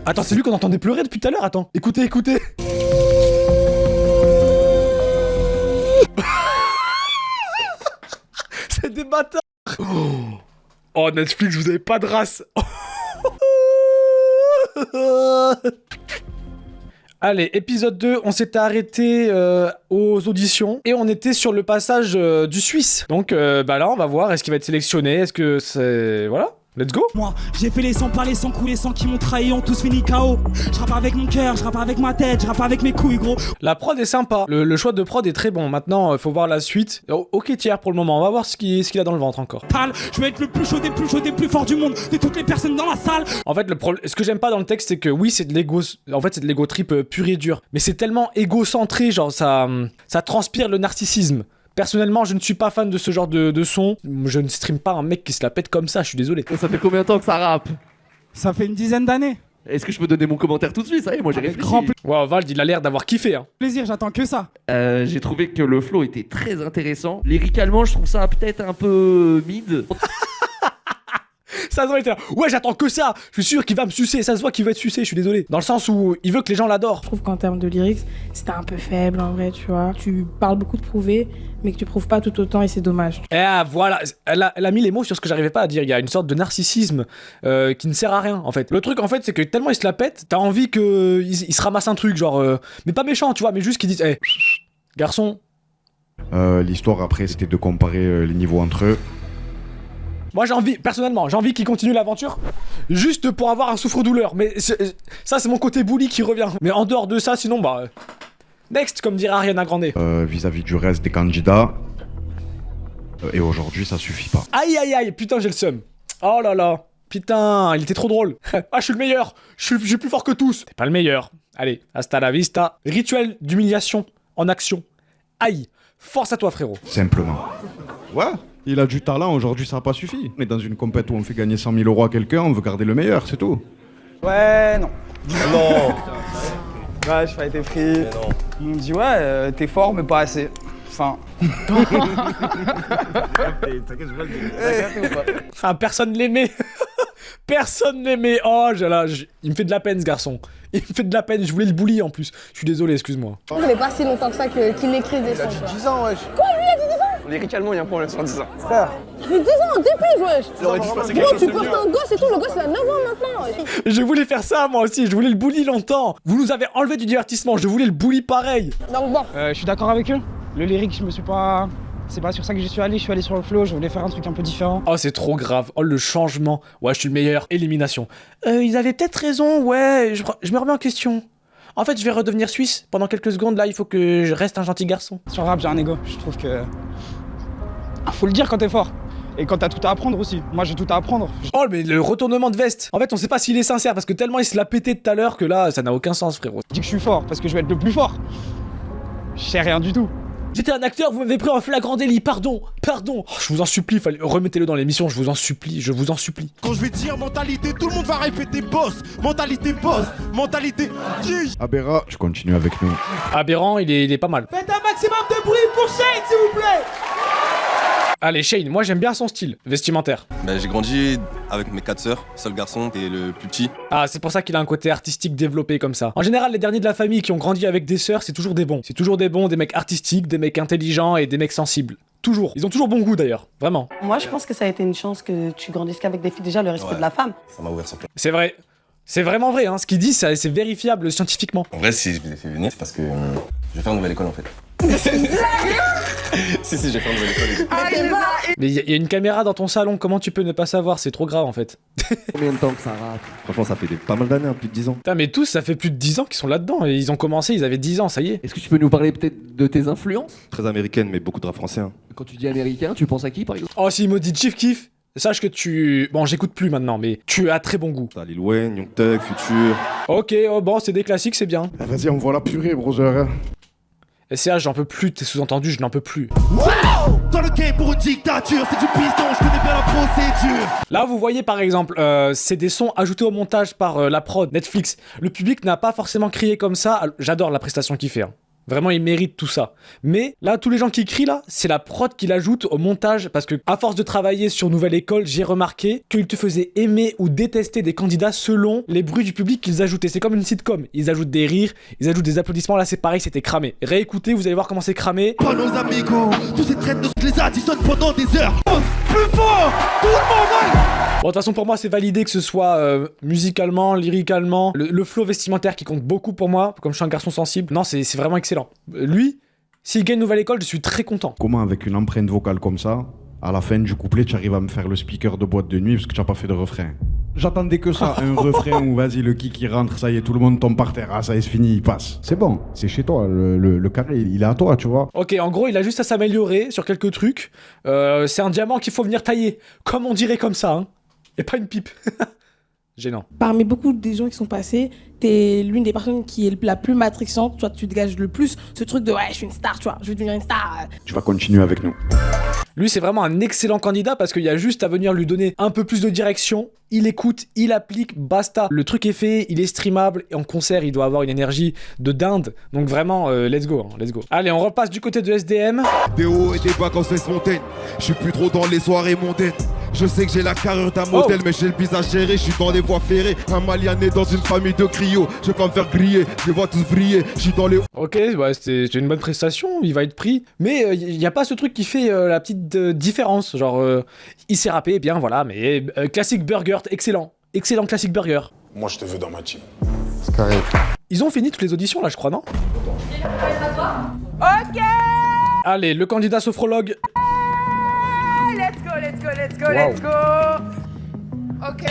Attends, c'est lui qu'on entendait pleurer depuis tout à l'heure, attends. Écoutez, écoutez. C'est des bâtards. Oh, Netflix, vous avez pas de race. Allez, épisode 2, on s'était arrêté aux auditions et on était sur le passage du Suisse. Donc bah là, on va voir, est-ce qu'il va être sélectionné, est-ce que c'est... Voilà, let's go. Moi, j'ai fait les sangs, pas les sangs, coups, les sangs qui m'ont trahi ont tous fini KO. Je rappe avec mon cœur, je rappe avec ma tête, je rappe avec mes couilles, gros. La prod est sympa, le choix de prod est très bon. Maintenant, faut voir la suite. Ok, tiers pour le moment, on va voir ce qu'il a dans le ventre encore. Je vais être le plus chaud des plus chauds des plus forts du monde, de toutes les personnes dans la salle. En fait, ce que j'aime pas dans le texte, c'est que oui, c'est de l'ego. En fait, c'est de l'ego trip pur et dur. Mais c'est tellement égocentré, genre ça transpire le narcissisme. Personnellement, je ne suis pas fan de ce genre de son. Je ne stream pas un mec qui se la pète comme ça, je suis désolé. Ça fait combien de temps que ça rappe? Ça fait une dizaine d'années. Est-ce que je peux donner mon commentaire tout de suite? Ça y est, moi j'ai réfléchi. Grand Wow, Vald, il a l'air d'avoir kiffé, hein. plaisir, j'attends que ça. J'ai trouvé que le flow était très intéressant. Lyricalement, je trouve ça peut-être un peu mid. Ça se voit, il était là. Ouais, j'attends que ça. Je suis sûr qu'il va me sucer. Ça se voit qu'il veut être sucé, je suis désolé. Dans le sens où il veut que les gens l'adorent. Je trouve qu'en termes de lyrics, c'était un peu faible en vrai, tu vois. Tu parles beaucoup de prouver, mais que tu prouves pas tout autant et c'est dommage. Et voilà, elle a mis les mots sur ce que j'arrivais pas à dire. Il y a une sorte de narcissisme qui ne sert à rien en fait. Le truc en fait, c'est que tellement il se la pète, t'as envie qu'il se ramasse un truc, genre. Mais pas méchant, tu vois, mais juste qu'il dise hey, garçon. L'histoire après, c'était de comparer les niveaux entre eux. Moi personnellement, j'ai envie qu'il continue l'aventure juste pour avoir un souffre-douleur. Mais ça, c'est mon côté bully qui revient. Mais en dehors de ça, sinon, bah. Next, comme dirait Ariana Grande. Vis-à-je du reste des candidats. Et aujourd'hui, ça suffit pas. Aïe aïe aïe, putain, j'ai le seum. Oh là là. Putain, il était trop drôle. Ah, je suis le meilleur. Je suis plus fort que tous. T'es pas le meilleur. Allez, hasta la vista. Rituel d'humiliation en action. Aïe. Force à toi, frérot. Simplement. Ouais, il a du talent, aujourd'hui ça n'a pas suffi. Mais dans une compète où on fait gagner 100 000 euros à quelqu'un, on veut garder le meilleur, c'est tout. Ouais, non. Non. Ouais, je pas été pris. Ils m'ont dit, ouais, t'es fort, mais pas assez. Enfin. Ah, personne l'aimait. Personne l'aimait. Oh, il me fait de la peine, ce garçon. Il me fait de la peine. Je voulais le bully en plus. Je suis désolé, excuse-moi. Ça fait pas si longtemps que ça qu'il écrit des sons. Il a 10 ans, wesh. Quoi, lui, il a dit 10 ans? Lyricalement, il y a un problème sur 10 ans. Frère. Ça fait 10 ans, dépêche, wesh. Il aurait dû se passer quelque Gros, chose tu de portes mieux. un gosse et tout, le gosse il a 9 ans maintenant, wesh. Je voulais faire ça, moi aussi. Je voulais le bully longtemps. Vous nous avez enlevé du divertissement. Je voulais le bully pareil. Donc bon. Je suis d'accord avec eux. Le lyric, je me suis pas... C'est pas sur ça que je suis allé sur le flow, je voulais faire un truc un peu différent. Oh, c'est trop grave. Oh, le changement. Ouais, je suis le meilleur. Élimination. Ils avaient peut-être raison. Ouais, je me remets en question. En fait, je vais redevenir suisse. Pendant quelques secondes, là, il faut que je reste un gentil garçon. Sur le rap, j'ai un ego. Je trouve que... Faut le dire quand t'es fort. Et quand t'as tout à apprendre aussi. Moi, j'ai tout à apprendre. Oh, mais le retournement de veste. En fait, on sait pas s'il est sincère parce que tellement il se l'a pété tout à l'heure que là, ça n'a aucun sens, frérot. Je dis que je suis fort parce que je vais être le plus fort. Je sais rien du tout. J'étais un acteur, vous m'avez pris en flagrant délit, pardon. Oh, je vous en supplie, remettez-le dans l'émission, je vous en supplie. Quand je vais dire mentalité, tout le monde va répéter boss. Mentalité boss, mentalité... Abera, tu continues avec nous. Aberrant, il est pas mal. Faites un maximum de bruit pour Shane, s'il vous plaît. Allez, Shane, moi j'aime bien son style vestimentaire. Bah, j'ai grandi avec mes 4 sœurs, seul garçon et le plus petit. Ah, c'est pour ça qu'il a un côté artistique développé comme ça. En général, les derniers de la famille qui ont grandi avec des sœurs, c'est toujours des bons. C'est toujours des bons, des mecs artistiques, des mecs intelligents et des mecs sensibles. Toujours. Ils ont toujours bon goût d'ailleurs, vraiment. Moi, je pense que ça a été une chance que tu grandisses qu'avec des filles. Déjà, le respect de la femme. Ça m'a ouvert sur plein. C'est vrai. C'est vraiment vrai, hein. Ce qu'il dit, c'est vérifiable scientifiquement. En vrai, si je vous ai fait venir, c'est parce que je vais faire une nouvelle école en fait. Si, j'ai fait une nouvelle école. Mais il y a une caméra dans ton salon, comment tu peux ne pas savoir? C'est trop grave en fait. Combien de temps que ça rappe? Franchement, ça fait pas mal d'années, plus de 10 ans. Putain, mais tous, ça fait plus de 10 ans qu'ils sont là-dedans. Et ils ont commencé, ils avaient 10 ans, ça y est. Est-ce que tu peux nous parler peut-être de tes influences? Très américaine, mais beaucoup de rap français. Hein. Quand tu dis américain, tu penses à qui par exemple? Oh, s'il me dit Chief Keef, sache que tu... Bon, j'écoute plus maintenant, mais tu as très bon goût. T'as Lil Wayne, Young Thug, Future. Ok, oh bon, c'est des classiques, c'est bien. Ah, vas-y, on voit la purée, brother. SCH, j'en peux plus, tes sous-entendus, je n'en peux plus. Wow. Dans le game pour une dictature, c'est du piston, je connais bien la procédure. Là, vous voyez par exemple, c'est des sons ajoutés au montage par la prod Netflix. Le public n'a pas forcément crié comme ça. J'adore la prestation qu'il fait. Hein. Vraiment, il mérite tout ça. Mais là, tous les gens qui crient là, c'est la prod qui l'ajoute au montage parce que à force de travailler sur Nouvelle École, j'ai remarqué qu'ils te faisaient aimer ou détester des candidats selon les bruits du public qu'ils ajoutaient. C'est comme une sitcom. Ils ajoutent des rires, ils ajoutent des applaudissements. Là, c'est pareil, c'était cramé. Réécoutez, vous allez voir comment c'est cramé. Pas nos amigos, tous ces traites de les additionnent pendant des heures. Plus fort, tout le monde aille. Bon, de toute façon, pour moi, c'est validé que ce soit musicalement, lyricalement, le flow vestimentaire qui compte beaucoup pour moi, comme je suis un garçon sensible. Non, c'est vraiment excellent. Lui, s'il gagne Nouvelle École, je suis très content. Comment, avec une empreinte vocale comme ça, à la fin du couplet, tu arrives à me faire le speaker de boîte de nuit parce que tu n'as pas fait de refrain? J'attendais que ça, un refrain où vas-y, le kick il rentre, ça y est, tout le monde tombe par terre, ah ça y est, c'est fini, il passe. C'est bon, c'est chez toi, le carré, il est à toi, tu vois. Ok, en gros, il a juste à s'améliorer sur quelques trucs. C'est un diamant qu'il faut venir tailler, comme on dirait comme ça, hein. Et pas une pipe. Gênant. Parmi beaucoup des gens qui sont passés, t'es l'une des personnes qui est la plus matrixante. Toi, tu dégages le plus ce truc de ouais, je suis une star, tu vois, je vais devenir une star. Tu vas continuer avec nous. Lui, c'est vraiment un excellent candidat parce qu'il y a juste à venir lui donner un peu plus de direction. Il écoute, il applique, basta. Le truc est fait, il est streamable. Et en concert, il doit avoir une énergie de dinde. Donc vraiment, let's go, hein, let's go. Allez, on repasse du côté de SDM. Des hauts et des bas quand c'est montagne. Je suis plus trop dans les soirées mondaines. Je sais que j'ai la carrure d'un modèle, mais j'ai le visage géré. Je suis dans les voies ferrées. Un Malien né dans une famille de griots. Je vais pas me faire griller, je les vois tous briller. Je suis dans les. Ok, ouais, c'est une bonne prestation, il va être pris. Mais il n'y a pas ce truc qui fait la petite différence. Genre, il s'est rappé, bien voilà, mais classique burger, excellent. Excellent classique burger. Moi, je te veux dans ma team. C'est carré. Ils ont fini toutes les auditions là, je crois, non? Ok. Allez, le candidat sophrologue. Let's go, let's go, let's go, let's go. Ok.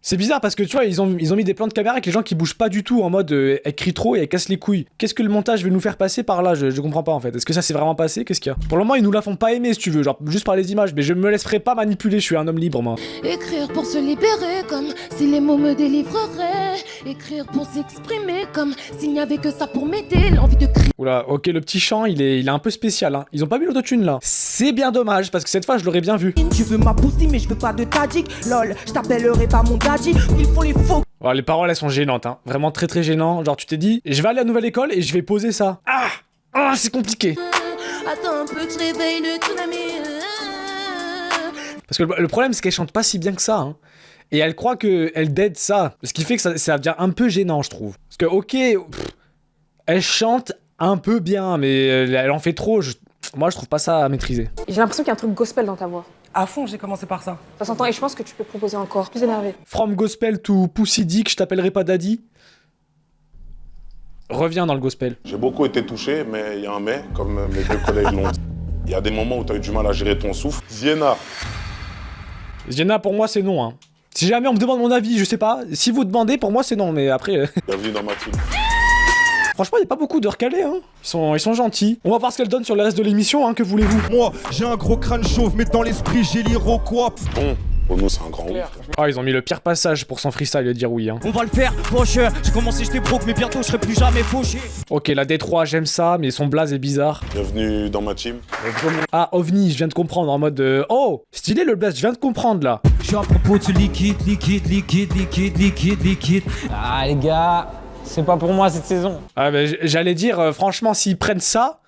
C'est bizarre parce que tu vois, ils ont mis des plans de caméra avec les gens qui bougent pas du tout en mode elle crie trop et elle casse les couilles. Qu'est-ce que le montage veut nous faire passer par là? Je comprends pas en fait. Est-ce que ça s'est vraiment passé? Qu'est-ce qu'il y a? Pour le moment, ils nous la font pas aimer si tu veux, genre juste par les images, mais je me laisserai pas manipuler, je suis un homme libre moi. Écrire pour se libérer comme si les mots me délivreraient. Écrire pour s'exprimer comme s'il n'y avait que ça pour m'aider, l'envie de crier. Oula, ok, le petit chant, il est un peu spécial, hein. Ils ont pas mis l'autotune là. C'est bien dommage parce que cette fois, je l'aurais bien vu. Tu veux ma pussy, mais je veux pas de tadjik. Lol, je t'appellerai pas mon daddy. Il faut les faux. Oh, les paroles, elles sont gênantes, hein. Vraiment très très gênant. Genre, tu t'es dit, je vais aller à la Nouvelle École et je vais poser ça. Ah, c'est compliqué. Attends un peu que je réveille le tsunami. Parce que le problème, c'est qu'elle chante pas si bien que ça, hein. Et elle croit qu'elle dead ça. Ce qui fait que ça devient un peu gênant, je trouve. Parce que, ok, elle chante un peu bien, mais elle en fait trop. Moi, je trouve pas ça à maîtriser. J'ai l'impression qu'il y a un truc gospel dans ta voix. À fond, j'ai commencé par ça. Ça s'entend et je pense que tu peux proposer encore plus énervé. From gospel to Pussy Dick, je t'appellerai pas Daddy. Reviens dans le gospel. J'ai beaucoup été touché, mais il y a un mais, comme mes deux collègues l'ont dit. Il y a des moments où tu as eu du mal à gérer ton souffle. Ziena. Ziena, pour moi, c'est non, hein. Si jamais on me demande mon avis, je sais pas. Si vous demandez, pour moi, c'est non, mais après... Bienvenue dans ma team. Franchement, il n'y a pas beaucoup de recalés, hein. Ils sont gentils. On va voir ce qu'elle donne sur le reste de l'émission, hein, que voulez-vous? Moi, j'ai un gros crâne chauve, mais dans l'esprit, j'ai l'Iroquois. Bon, pour nous, c'est un grand ouf. Ah, ils ont mis le pire passage pour son freestyle et dire oui, hein. On va le faire, faucheur. J'ai commencé, j'étais broke, mais bientôt je serai plus jamais fauché. Ok, la D3, j'aime ça, mais son blaze est bizarre. Bienvenue dans ma team. Ah, OVNI, je viens de comprendre en mode oh, stylé le blaze, je viens de comprendre là. Je suis à propos de ce liquide. Ah, les gars, c'est pas pour moi cette saison. Ah, bah, j'allais dire, franchement, s'ils prennent ça.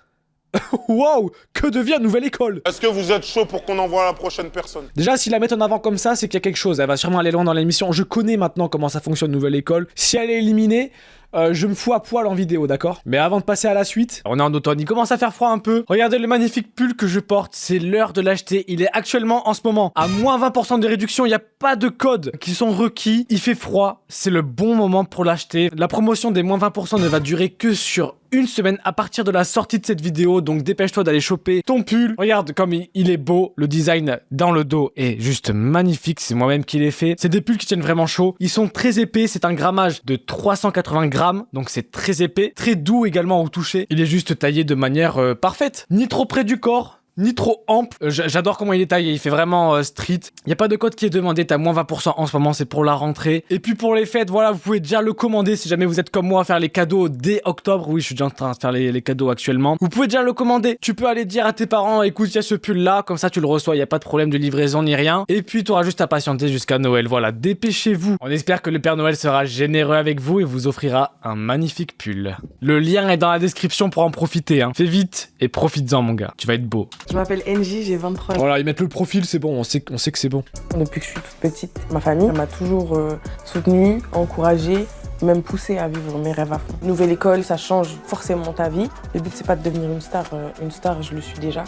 Waouh, que devient Nouvelle École? Est-ce que vous êtes chaud pour qu'on envoie la prochaine personne? Déjà, s'ils la mettent en avant comme ça, c'est qu'il y a quelque chose. Elle va sûrement aller loin dans l'émission. Je connais maintenant comment ça fonctionne Nouvelle École. Si elle est éliminée, je me fous à poil en vidéo, d'accord? Mais avant de passer à la suite, on est en automne, il commence à faire froid un peu. Regardez le magnifique pull que je porte, c'est l'heure de l'acheter. Il est actuellement en ce moment à moins 20% de réduction, il n'y a pas de codes qui sont requis. Il fait froid, c'est le bon moment pour l'acheter. La promotion des moins 20% ne va durer que sur une semaine à partir de la sortie de cette vidéo, donc dépêche-toi d'aller choper ton pull. Regarde comme il est beau, le design dans le dos est juste magnifique, c'est moi-même qui l'ai fait. C'est des pulls qui tiennent vraiment chaud, ils sont très épais, c'est un grammage de 380 grammes, donc c'est très épais, très doux également au toucher. Il est juste taillé de manière parfaite, ni trop près du corps, ni trop ample. J'adore comment il est taillé, il fait vraiment street. Il y a pas de code qui est demandé, t'as moins 20% en ce moment, c'est pour la rentrée. Et puis pour les fêtes, voilà, vous pouvez déjà le commander si jamais vous êtes comme moi à faire les cadeaux dès octobre. Oui, je suis déjà en train de faire les cadeaux actuellement. Vous pouvez déjà le commander. Tu peux aller dire à tes parents, écoute, il y a ce pull là, comme ça tu le reçois, il y a pas de problème de livraison ni rien. Et puis tu auras juste à patienter jusqu'à Noël. Voilà, dépêchez-vous. On espère que le Père Noël sera généreux avec vous et vous offrira un magnifique pull. Le lien est dans la description pour en profiter. Hein. Fais vite et profites-en, mon gars. Tu vas être beau. Je m'appelle NJ, j'ai 23 ans. Voilà, ils mettent le profil, c'est bon, on sait que c'est bon. Depuis que je suis toute petite, ma famille m'a toujours soutenue, encouragée, même poussée à vivre mes rêves à fond. Nouvelle école, ça change forcément ta vie. Le but, c'est pas de devenir une star. Une star, je le suis déjà.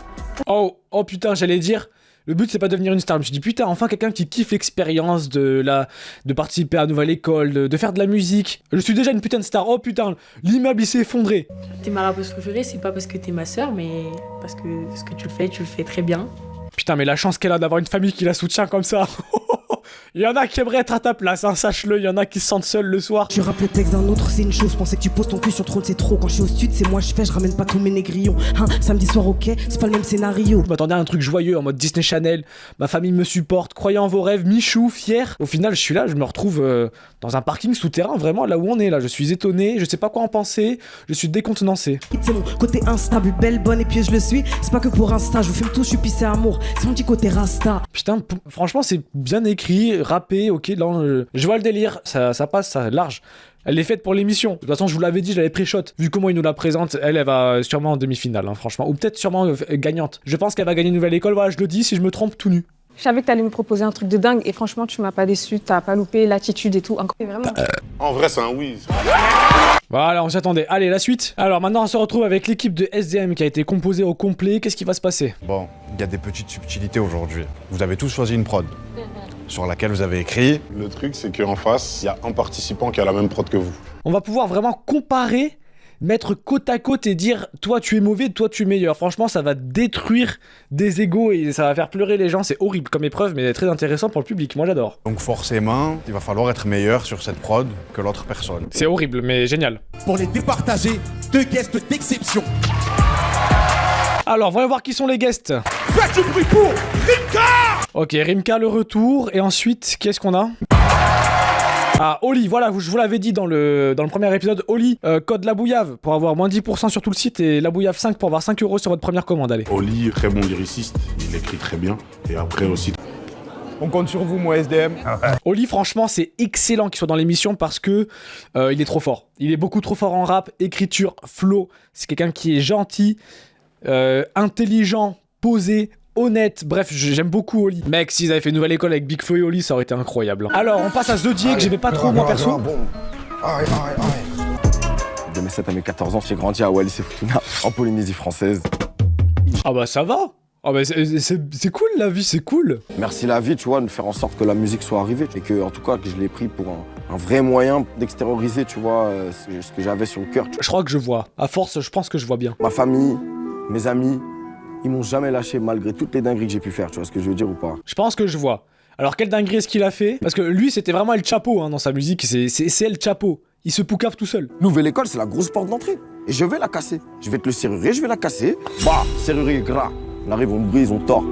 Oh putain, j'allais dire... Le but, c'est pas de devenir une star. Je me suis dit, putain, enfin quelqu'un qui kiffe l'expérience de participer à la nouvelle école, de faire de la musique. Je suis déjà une putain de star. Oh putain, l'immeuble il s'est effondré. T'es ma rappeuse préférée, c'est pas parce que t'es ma sœur, mais parce que ce que tu le fais très bien. Putain, mais la chance qu'elle a d'avoir une famille qui la soutient comme ça. Il y en a qui aimeraient être à ta place, hein, sache-le, il y en a qui se sentent seuls le soir. Tu rappes le texte d'un autre, c'est une chose. Pensais que tu poses ton cul sur le trône, c'est trop. Quand je suis au stud, c'est moi je fais, je ramène pas tous mes négrillons. Hein, samedi soir, ok, c'est pas le même scénario. Je m'attendais à un truc joyeux en mode Disney Channel. Ma famille me supporte, croyant en vos rêves, Michou, fier. Au final, je suis là, je me retrouve dans un parking souterrain, vraiment là où on est là. Je suis étonné, je sais pas quoi en penser, je suis décontenancé. C'est mon côté instable, belle, bonne, et puis je le suis. C'est pas que pour Insta, je vous fume tout, je suis pissé amour. C'est mon petit côté rasta. Putain, franchement, c'est bien écrit, rappé, ok. Là, je vois le délire, ça passe, ça large. Elle est faite pour l'émission. De toute façon, je vous l'avais dit, je l'avais pré-shot. Vu comment il nous la présente, elle va sûrement en demi-finale, hein, franchement. Ou peut-être sûrement gagnante. Je pense qu'elle va gagner une nouvelle école, voilà, je le dis, si je me trompe, tout nu. Je savais que t'allais me proposer un truc de dingue et franchement, tu m'as pas déçu, t'as pas loupé l'attitude et tout. Encore, vraiment. En vrai, c'est un oui. Voilà, on s'y attendait. Allez, la suite. Alors maintenant, on se retrouve avec l'équipe de SDM qui a été composée au complet. Qu'est-ce qui va se passer? Bon, il y a des petites subtilités aujourd'hui. Vous avez tous choisi une prod sur laquelle vous avez écrit. Le truc, c'est qu'en face, il y a un participant qui a la même prod que vous. On va pouvoir vraiment comparer, mettre côte à côte et dire toi tu es mauvais, toi tu es meilleur. Franchement, ça va détruire des égos et ça va faire pleurer les gens. C'est horrible comme épreuve, mais très intéressant pour le public. Moi, j'adore. Donc forcément, il va falloir être meilleur sur cette prod que l'autre personne. C'est horrible, mais génial. Pour les départager, 2 guests d'exception. Alors, voyons voir qui sont les guests. Faites du bruit pour Rimka! Ok, Rimka le retour. Et ensuite, qui est-ce qu'on a? Ah, Oli, voilà, je vous l'avais dit dans le premier épisode. Oli, code La Bouillave pour avoir moins 10% sur tout le site et La Bouillave 5 pour avoir 5 € sur votre première commande, allez. Oli, très bon lyriciste, il écrit très bien. Et après aussi... On compte sur vous, moi, SDM. Oli, franchement, c'est excellent qu'il soit dans l'émission parce que il est trop fort. Il est beaucoup trop fort en rap, écriture, flow. C'est quelqu'un qui est gentil, intelligent, posé, honnête. Bref, j'aime beaucoup Oli. Mec, s'ils avaient fait une nouvelle école avec Big Flo et Oli, ça aurait été incroyable. Alors, on passe à Zodiac, que j'aimais pas trop moi perso. De mes 7 à mes 14 ans, j'ai grandi à Wallis et Futuna, en Polynésie française. Ah bah ça va. Ah bah c'est cool la vie, c'est cool. Merci la vie, tu vois, de faire en sorte que la musique soit arrivée. Et que, en tout cas, que je l'ai pris pour un vrai moyen d'extérioriser, tu vois, ce que j'avais sur le cœur. Je crois que je vois. À force, je pense que je vois bien. Ma famille, mes amis, ils m'ont jamais lâché malgré toutes les dingueries que j'ai pu faire, tu vois ce que je veux dire ou pas? Je pense que je vois. Alors quelle dinguerie est-ce qu'il a fait? Parce que lui, c'était vraiment El Chapo hein, dans sa musique, c'est El Chapo. Il se poucave tout seul. Nouvelle école, c'est la grosse porte d'entrée. Et je vais la casser. Je vais te le serrurer, je vais la casser. Bah, serrurier gras. On arrive, on brise, on tord.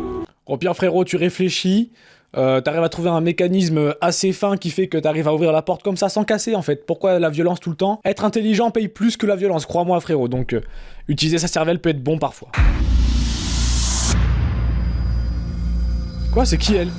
Au pire, frérot, tu réfléchis. T'arrives à trouver un mécanisme assez fin qui fait que t'arrives à ouvrir la porte comme ça sans casser en fait. Pourquoi la violence tout le temps? Être intelligent paye plus que la violence, crois-moi frérot. Donc utiliser sa cervelle peut être bon parfois. Quoi, c'est qui elle?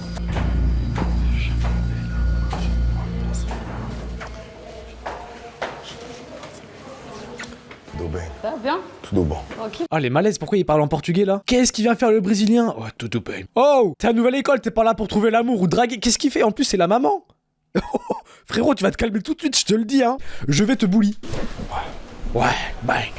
Ça va bien? Tout bon. Ok. Ah les malaises, pourquoi il parle en portugais là? Qu'est-ce qu'il vient faire le brésilien? Oh, tout bien. Oh, t'es à nouvelle école, t'es pas là pour trouver l'amour ou draguer. Qu'est-ce qu'il fait? En plus, c'est la maman. Frérot, tu vas te calmer tout de suite, je te le dis, hein. Je vais te bully. Ouais, bang.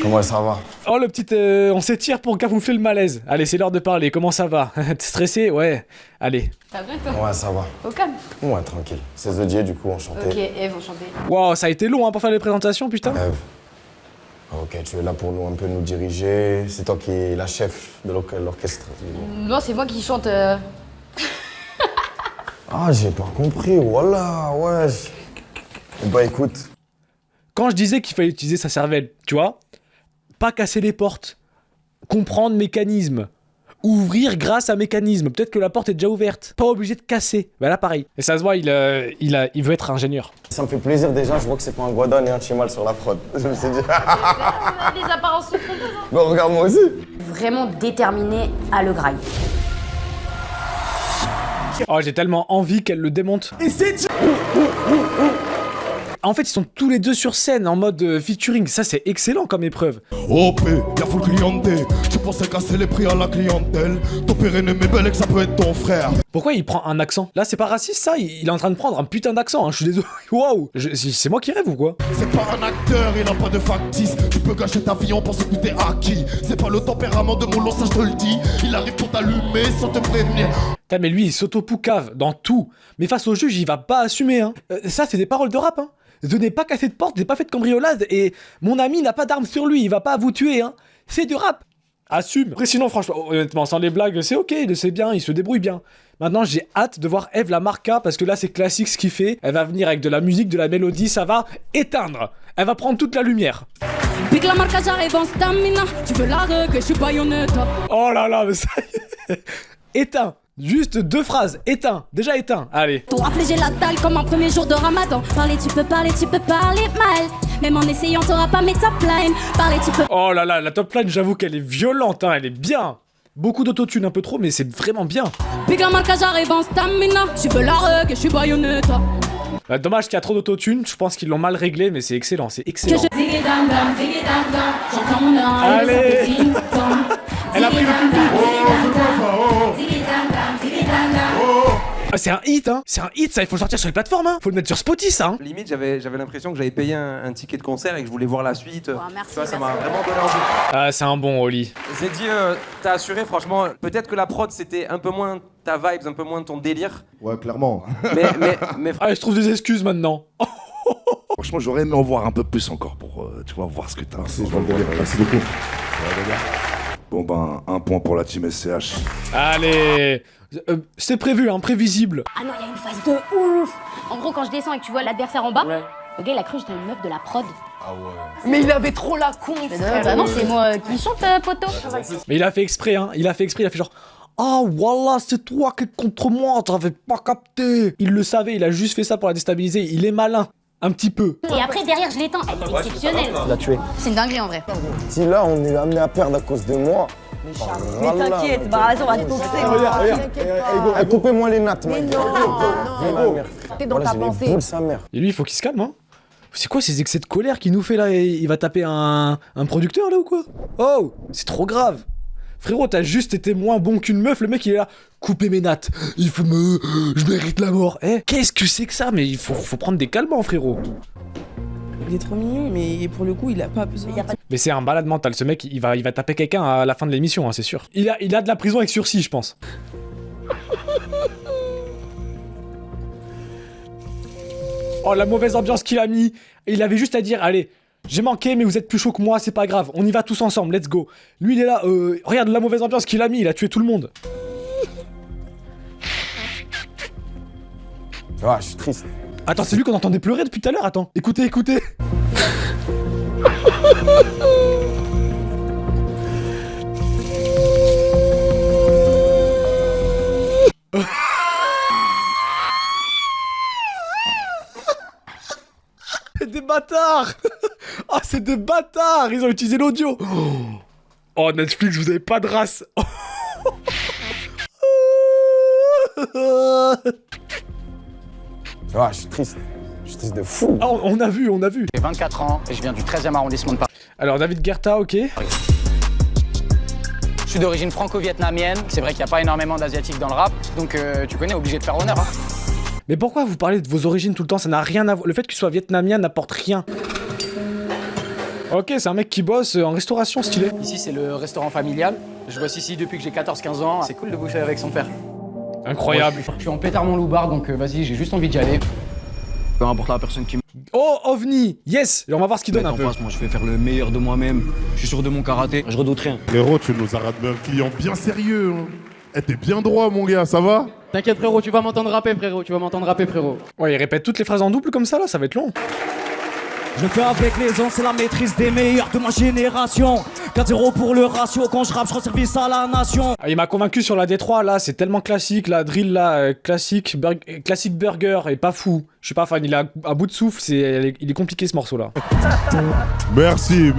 Comment ça va? Oh le petit, on s'étire pour camoufler le malaise. Allez, c'est l'heure de parler, comment ça va? T'es stressé? Ouais, allez. Ça va bien toi? Ouais, ça va. Au calme? Ouais, tranquille. C'est Zodiac du coup, enchanté. Ok, Eve, enchanté. Wow, ça a été long hein, pour faire les présentations, putain. Eve. Ok, tu es là pour un peu nous diriger. C'est toi qui es la chef de l'orchestre. Non, c'est moi qui chante. Ah, j'ai pas compris, voilà, ouais. Bah écoute. Quand je disais qu'il fallait utiliser sa cervelle, tu vois, pas casser les portes, comprendre mécanisme, ouvrir grâce à mécanisme. Peut-être que la porte est déjà ouverte, pas obligé de casser. Bah là pareil. Et ça se voit, il veut être ingénieur. Ça me fait plaisir déjà, je vois que c'est pas un Guadan et un Chimal sur la prod. Je me suis dit. Des apparences trompeuses. Bah regarde moi aussi. Vraiment déterminé à le grailler. Oh, j'ai tellement envie qu'elle le démonte. Et c'est... En fait, ils sont tous les deux sur scène en mode featuring. Ça, c'est excellent comme épreuve. OP, y'a full clienté. Tu pensais casser les prix à la clientèle. Ton père est mais belle et que ça peut être ton frère. Pourquoi il prend un accent? Là, c'est pas raciste, ça. Il est en train de prendre un putain d'accent. Hein. Je suis désolé. Waouh. C'est moi qui rêve ou quoi? C'est pas un acteur, il a pas de factice. Tu peux gâcher ta vie en pensant que t'es acquis. C'est pas le tempérament de mon ça je te le dis. Il arrive pour t'allumer sans te prévenir. Putain, mais lui, il s'auto-poucave dans tout. Mais face au juge, il va pas assumer. Hein. Ça, c'est des paroles de rap. Hein. Je n'ai pas cassé de porte, je n'ai pas fait de cambriolade et mon ami n'a pas d'arme sur lui, il va pas vous tuer, hein. C'est du rap. Assume. Après, sinon, franchement, honnêtement, sans les blagues, c'est ok, il le sait bien, il se débrouille bien. Maintenant, j'ai hâte de voir Eve la Marca parce que là, c'est classique ce qu'il fait. Elle va venir avec de la musique, de la mélodie, ça va éteindre. Elle va prendre toute la lumière. Pique la marque, j'arrive en stamina. Tu veux la que je suis baïonnette. Oh là là, mais ça y est. Éteins. Juste 2 phrases, éteins, déjà éteint, allez. Pour affliger la dalle comme un premier jour de ramadan. Parler, tu peux parler mal. Même en essayant, t'auras pas mes top lines. Parler, tu peux. Oh là là, la top line, j'avoue qu'elle est violente, hein, elle est bien. Beaucoup d'autotune, un peu trop, mais c'est vraiment bien. Pique la marque, j'arrive en stamina. Tu veux la que je suis baïonnette. Dommage qu'il y a trop d'autotune, je pense qu'ils l'ont mal réglé, mais c'est excellent, c'est excellent. Allez. Elle a pris le public. Ah, c'est un hit, hein. C'est un hit, ça. Il faut le sortir sur les plateformes, hein. Faut le mettre sur Spotify, ça. Hein. Limite, j'avais l'impression que j'avais payé un ticket de concert et que je voulais voir la suite. Merci, tu vois, ça m'a vraiment donné envie. Ah, c'est un bon Oli. Zeddy, t'as assuré, franchement. Peut-être que la prod, c'était un peu moins ta vibe, un peu moins ton délire. Ouais, clairement. Mais ah, je trouve des excuses maintenant. Franchement, j'aurais aimé en voir un peu plus encore pour, tu vois, voir ce que t'as. Merci beaucoup. Bon ben, 1 point pour la team SCH. Allez. C'est prévu, hein, prévisible. Ah non, il y a une phase de ouf. En gros, quand je descends et que tu vois l'adversaire en bas, le gars, il a cru que j'étais une meuf de la prod. Ah ouais. Mais il avait trop la con. Bah non, c'est moi qui chante, poteau. Mais il a fait exprès, hein. Il a fait genre... Oh, voilà, c'est toi qui es contre moi, t'avais pas capté. Il le savait, il a juste fait ça pour la déstabiliser. Il est malin. Un petit peu. Et après, derrière, je l'éteins. Elle est exceptionnelle. Tu l'as tué. C'est une dinguerie, en vrai. Si là, on est amené à perdre à cause de moi. Mais t'inquiète, bah vas-y, on va te pousser. Coupez-moi les nattes, mais mec. non. T'es dans ta pensée. Et lui, il faut qu'il se calme, hein. C'est quoi ces excès de colère qu'il nous fait là? Il va taper un producteur là ou quoi? Oh, c'est trop grave. Frérot, t'as juste été moins bon qu'une meuf, le mec il est là, coupez mes nattes, je mérite la mort. Eh, qu'est-ce que c'est que ça? Mais il faut prendre des calmants, frérot. Il est trop mignon, mais pour le coup, il a pas besoin. Mais c'est un malade mental, ce mec, il va taper quelqu'un à la fin de l'émission, hein, c'est sûr. Il a de la prison avec sursis, je pense. Oh, la mauvaise ambiance qu'il a mis. Il avait juste à dire, allez, j'ai manqué, mais vous êtes plus chaud que moi, c'est pas grave. On y va tous ensemble, let's go. Lui, il est là, regarde la mauvaise ambiance qu'il a mis, il a tué tout le monde. Ah, je suis triste. Attends, c'est lui qu'on entendait pleurer depuis tout à l'heure, attends. Écoutez. C'est des bâtards. Ah, c'est des bâtards. Ils ont utilisé l'audio. Oh, Netflix, vous avez pas de race. Ah, je suis triste. Je suis triste de fou. Ah, on a vu. J'ai 24 ans et je viens du 13e arrondissement de Paris. Alors, David Guetta, ok. Je suis d'origine franco-vietnamienne. C'est vrai qu'il n'y a pas énormément d'asiatiques dans le rap, donc tu connais, obligé de faire honneur. Hein. Mais pourquoi vous parlez de vos origines tout le temps? Ça n'a rien à voir. Le fait que tu sois vietnamien n'apporte rien. Ok, c'est un mec qui bosse en restauration, stylé. Ici, c'est le restaurant familial. Je bosse ici depuis que j'ai 14-15 ans. C'est cool de bouffer avec son père. Incroyable. Moi, je suis en pétard mon loupard, donc vas-y, j'ai juste envie d'y aller. Peu importe la personne qui me... Oh, OVNI. Yes. On va voir ce qu'il donne un peu. Moi, je vais faire le meilleur de moi-même. Je suis sûr de mon karaté. Je redoute rien. Frérot, tu nous as ramené un client bien sérieux. Hein. Eh, t'es bien droit, mon gars, ça va? T'inquiète, frérot, tu vas m'entendre rapper, frérot. Ouais, il répète toutes les phrases en double comme ça, là, ça va être long. Je le fais avec les ans, c'est la maîtrise des meilleurs de ma génération. 4-0 pour le ratio, quand je rappe, je rends service à la nation. Ah, il m'a convaincu sur la D3, là, c'est tellement classique, la drill là, classique burger et pas fou. Je suis pas fan, il est à bout de souffle, il est compliqué ce morceau là. Merci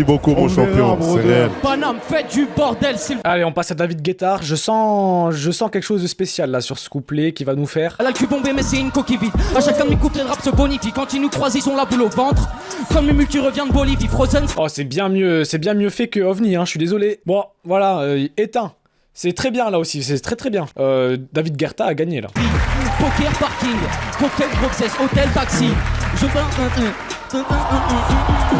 beaucoup mon champion, c'est réel. Paname, faites du bordel, s'il vous plaît. Allez, on passe à David Guetta, je sens quelque chose de spécial là sur ce couplet qui va nous faire. Elle a le cul bombé mais c'est une coquille vide. À chacun de mes couplets de rap se bonifie. Quand ils nous croisent ils ont la boule au ventre. Comme le multi revient de Bolivie, Frozen. Oh c'est bien mieux fait que OVNI, hein, je suis désolé. Bon, voilà, éteint. C'est très bien là aussi, c'est très bien. David Guetta a gagné là. Poker, parking, cocktail, grossesse, hôtel, taxi. Je veux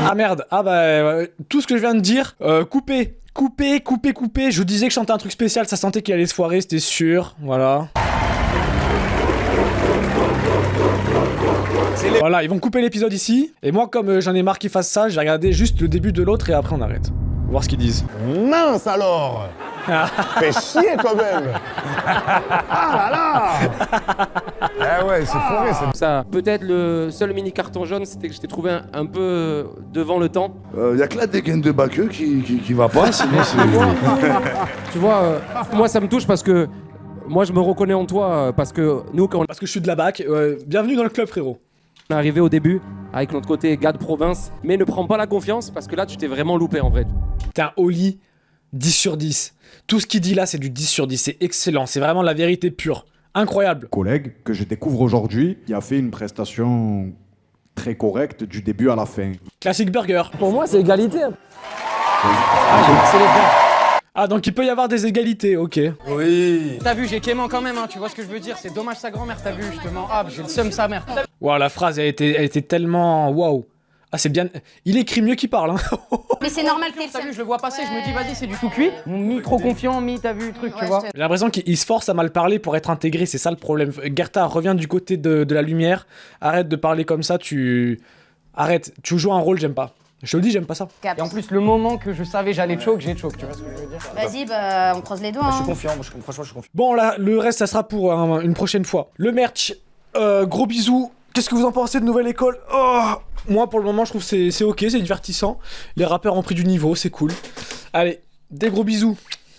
Ah merde, ah bah tout ce que je viens de dire, coupé. Je disais que je chantais un truc spécial, ça sentait qu'il allait se foirer, c'était sûr, voilà. Voilà, ils vont couper l'épisode ici, et moi comme j'en ai marre qu'ils fassent ça, je vais regarder juste le début de l'autre et après on arrête. Voir ce qu'ils disent. Mince alors. Fais chier quand même. Ah là là. Eh ouais, c'est foiré. Ça, peut-être le seul mini carton jaune, c'était que je t'ai trouvé un peu devant le temps. Y a que la dégaine de Baqueux qui va pas, sinon c'est... Tu vois, moi ça me touche parce que moi je me reconnais en toi, parce que nous quand Parce que je suis de la BAC, bienvenue dans le club frérot. On est arrivé au début avec notre côté gars de province, mais ne prends pas la confiance parce que là tu t'es vraiment loupé en vrai. T'es un Oli 10 sur 10. Tout ce qu'il dit là c'est du 10 sur 10, c'est excellent, c'est vraiment la vérité pure. Incroyable. Collègue que je découvre aujourd'hui, qui a fait une prestation très correcte du début à la fin. Classique burger. Pour moi c'est égalité. Ah donc il peut y avoir des égalités, ok. Oui. T'as vu, j'ai Clément quand même, hein, tu vois ce que je veux dire. C'est dommage sa grand-mère, t'as vu, je te mens. Ah, j'ai le seum sa mère. Waouh, la phrase elle était tellement waouh. Ah c'est bien, il écrit mieux qu'il parle. Hein. Mais c'est normal que t'as vu, je le vois passer, je me dis vas-y c'est du tout cuit. Mi trop confiant, mi t'as vu le truc, tu vois. J'ai l'impression qu'il se force à mal parler pour être intégré, c'est ça le problème. Guetta, reviens du côté de la lumière, arrête de parler comme ça, arrête, tu joues un rôle, j'aime pas. Je te le dis, j'aime pas ça. Et en plus, le moment que je savais j'allais choke, j'ai choke, tu vois ce que je veux dire. Vas-y, bah on croise les doigts. Je suis confiant, franchement je suis confiant. Bon là, le reste ça sera pour une prochaine fois. Le merch, gros bisous. Qu'est-ce que vous en pensez de Nouvelle École? Moi pour le moment je trouve que c'est ok, c'est divertissant. Les rappeurs ont pris du niveau, c'est cool. Allez, des gros bisous.